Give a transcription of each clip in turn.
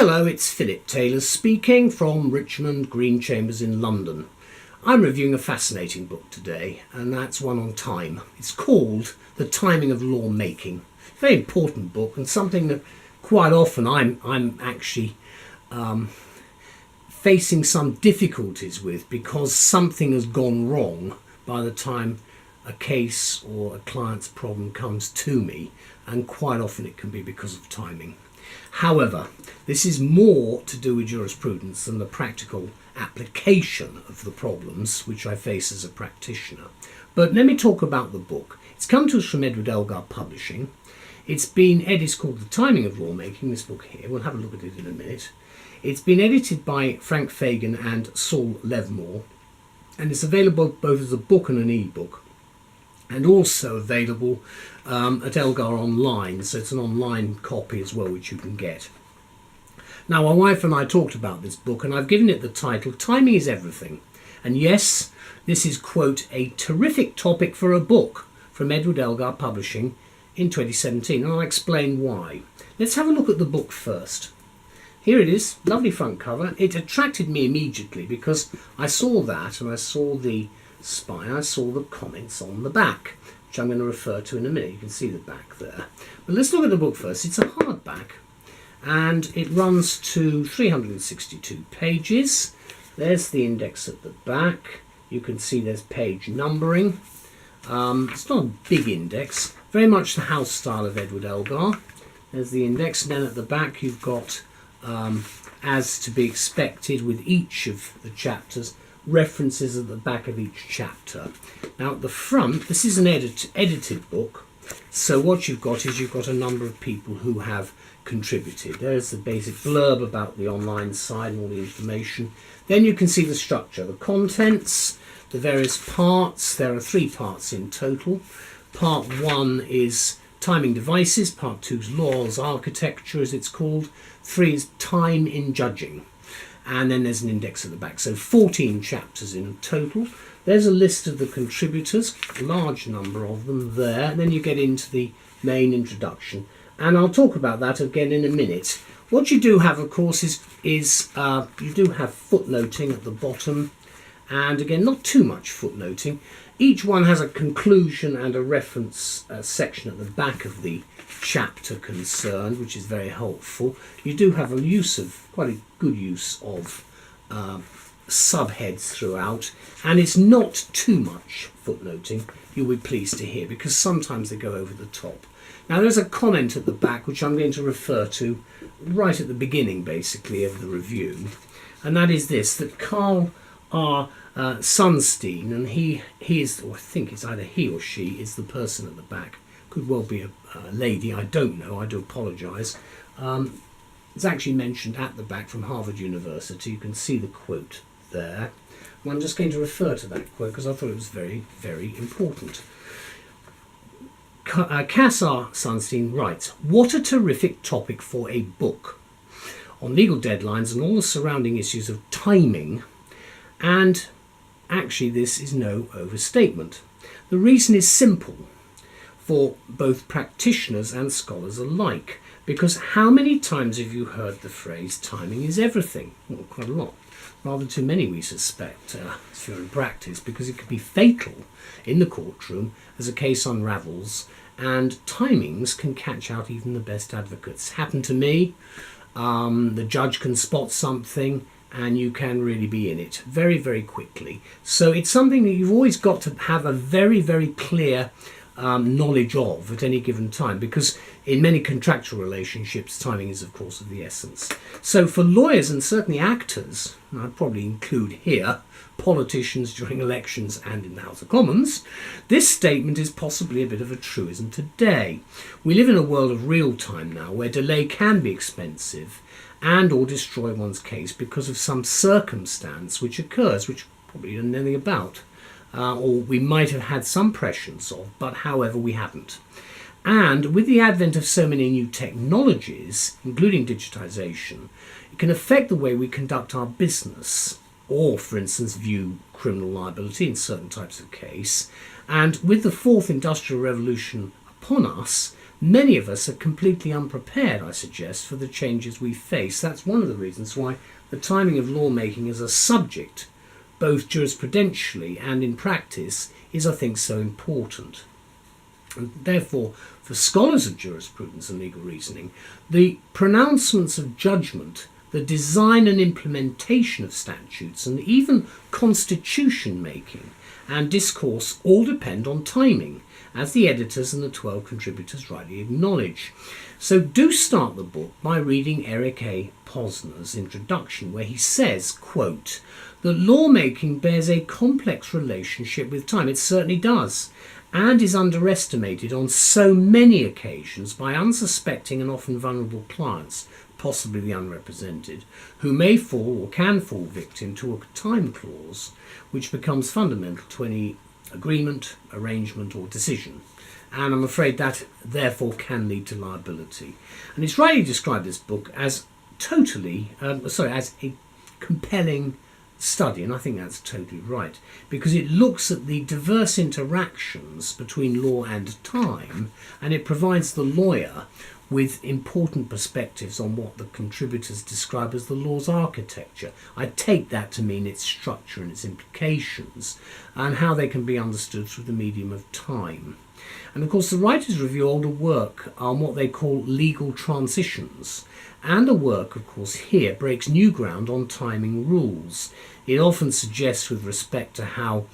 Hello, it's Philip Taylor speaking from Richmond Green Chambers in London. I'm reviewing a fascinating book today, and that's one on time. It's called The Timing of Lawmaking. Very important book, and something that quite often I'm actually facing some difficulties with, because something has gone wrong by the time a case or a client's problem comes to me, and quite often it can be because of timing. However, this is more to do with jurisprudence than the practical application of the problems which I face as a practitioner. But let me talk about the book. It's come to us from Edward Elgar Publishing. It's called The Timing of Lawmaking, this book here. We'll have a look at it in a minute. It's been edited by Frank Fagan and Saul Levmore, and it's available both as a book and an e-book, and also available at Elgar Online, so it's an online copy as well which you can get. Now, my wife and I talked about this book, and I've given it the title, Timing is Everything. And yes, this is, quote, a terrific topic for a book from Edward Elgar Publishing in 2017, and I'll explain why. Let's have a look at the book first. Here it is, lovely front cover. It attracted me immediately because I saw that, and I saw the spine, I saw the comments on the back, which I'm going to refer to in a minute. You can see the back there. But let's look at the book first. It's a hardback, and it runs to 362 pages. There's the index at the back. You can see there's page numbering. It's not a big index, very much the house style of Edward Elgar. There's the index, and then at the back you've got, as to be expected with each of the chapters, references at the back of each chapter. Now at the front, this is an edited book, so what you've got is you've got a number of people who have contributed. There's the basic blurb about the online side and all the information. Then you can see the structure, the contents, the various parts. There are 3 parts in total. Part 1 is timing devices, part 2 is laws architecture as it's called, 3 is time in judging. And then there's an index at the back. So 14 chapters in total. There's a list of the contributors, a large number of them there. And then you get into the main introduction. And I'll talk about that again in a minute. What you do have, of course, is you do have footnoting at the bottom. And again, not too much footnoting. Each one has a conclusion and a reference section at the back of the chapter concerned, which is very helpful. You do have quite a good use of subheads throughout, and it's not too much footnoting, you'll be pleased to hear, because sometimes they go over the top. Now there's a comment at the back which I'm going to refer to right at the beginning basically of the review, and that is this, that Carl R. Sunstein, and he is, or I think it's either he or she, is the person at the back. Could well be a lady, I don't know, I do apologise. It's actually mentioned at the back from Harvard University. You can see the quote there. And I'm just going to refer to that quote because I thought it was very, very important. Cass R. Sunstein writes, "What a terrific topic for a book on legal deadlines and all the surrounding issues of timing. And actually this is no overstatement. The reason is simple for both practitioners and scholars alike, because how many times have you heard the phrase timing is everything? Well, quite a lot. Rather too many, we suspect, if you're in practice, because it could be fatal in the courtroom as a case unravels, and timings can catch out even the best advocates. Happened to me. The judge can spot something and you can really be in it very, very quickly. So it's something that you've always got to have a very, very clear knowledge of at any given time, because in many contractual relationships timing is of course of the essence. So for lawyers and certainly actors, and I'd probably include here politicians during elections and in the House of Commons, this statement is possibly a bit of a truism today. We live in a world of real time now where delay can be expensive and or destroy one's case because of some circumstance which occurs, which probably you don't know anything about. Or we might have had some prescience of, but however we haven't. And with the advent of so many new technologies, including digitization, it can affect the way we conduct our business, or for instance view criminal liability in certain types of case. And with the fourth industrial revolution upon us, Many of us are completely unprepared, I suggest, for the changes we face. That's one of the reasons why the timing of lawmaking as a subject, both jurisprudentially and in practice, is, I think, so important. And therefore, for scholars of jurisprudence and legal reasoning, the pronouncements of judgment, the design and implementation of statutes, and even constitution making and discourse all depend on timing, as the editors and the 12 contributors rightly acknowledge. So do start the book by reading Eric A. Posner's introduction, where he says, quote, that lawmaking bears a complex relationship with time. It certainly does, and is underestimated on so many occasions by unsuspecting and often vulnerable clients, possibly the unrepresented, who may fall or can fall victim to a time clause which becomes fundamental to any agreement, arrangement or decision. And I'm afraid that therefore can lead to liability. And it's rightly described this book as as a compelling study, and I think that's totally right, because it looks at the diverse interactions between law and time, and it provides the lawyer with important perspectives on what the contributors describe as the law's architecture. I take that to mean its structure and its implications, and how they can be understood through the medium of time. And of course the writers review older work on what they call legal transitions, and the work, of course, here breaks new ground on timing rules. It often suggests with respect to how,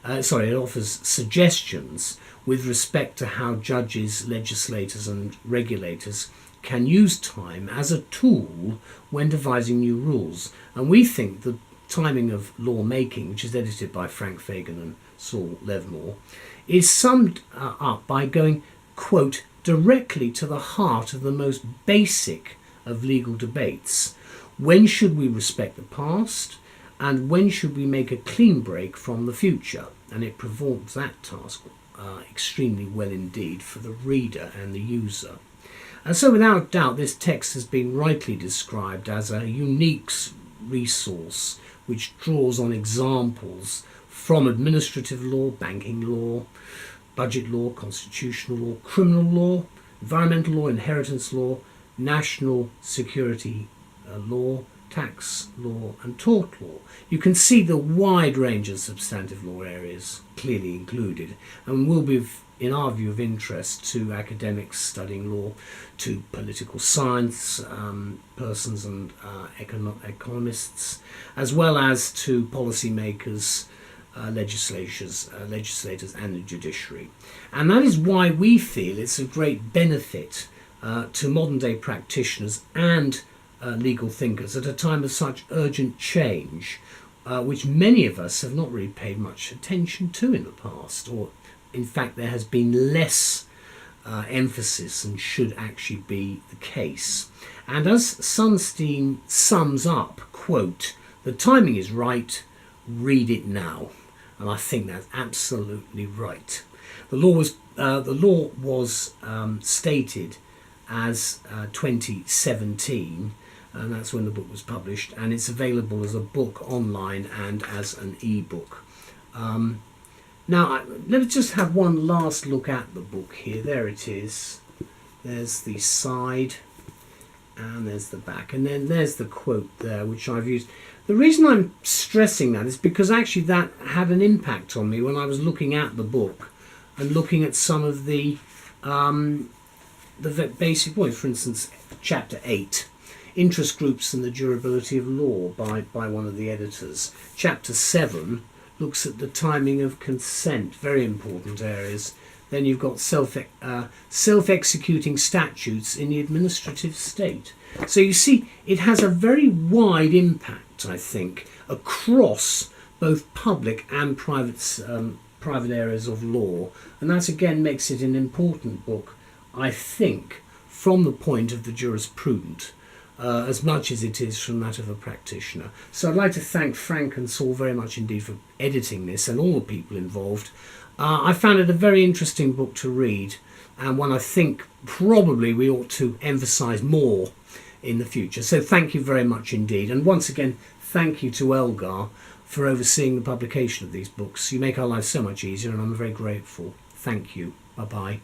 it offers suggestions with respect to how judges, legislators and regulators can use time as a tool when devising new rules. And we think the timing of lawmaking, which is edited by Frank Fagan and Saul Levmore, is summed up by going, quote, directly to the heart of the most basic of legal debates. When should we respect the past, and when should we make a clean break from the future? And it performs that task extremely well indeed for the reader and the user. And so without doubt this text has been rightly described as a unique resource which draws on examples from administrative law, banking law, budget law, constitutional law, criminal law, environmental law, inheritance law, national security law, tax law and tort law. You can see the wide range of substantive law areas clearly included, and will be, in our view, of interest to academics studying law, to political science persons and economists, as well as to policymakers, legislators and the judiciary. And that is why we feel it's a great benefit to modern day practitioners and legal thinkers at a time of such urgent change, which many of us have not really paid much attention to in the past, or in fact there has been less emphasis and should actually be the case. And as Sunstein sums up, quote, the timing is right, read it now. And I think that's absolutely right. The law was stated as 2017, and that's when the book was published, and it's available as a book online and as an e-book. Now, let's just have one last look at the book here. There it is. There's the side, and there's the back, and then there's the quote there, which I've used. The reason I'm stressing that is because actually that had an impact on me when I was looking at the book and looking at some of the basic points. For instance, chapter 8, interest groups and the durability of law by one of the editors. Chapter 7 looks at the timing of consent, very important areas. Then you've got self-executing statutes in the administrative state. So you see, it has a very wide impact, I think, across both public and private areas of law. And that again makes it an important book, I think, from the point of the jurisprudent, as much as it is from that of a practitioner. So I'd like to thank Frank and Saul very much indeed for editing this, and all the people involved. I found it a very interesting book to read, and one I think probably we ought to emphasise more in the future. So thank you very much indeed. And once again, thank you to Elgar for overseeing the publication of these books. You make our lives so much easier, and I'm very grateful. Thank you. Bye-bye.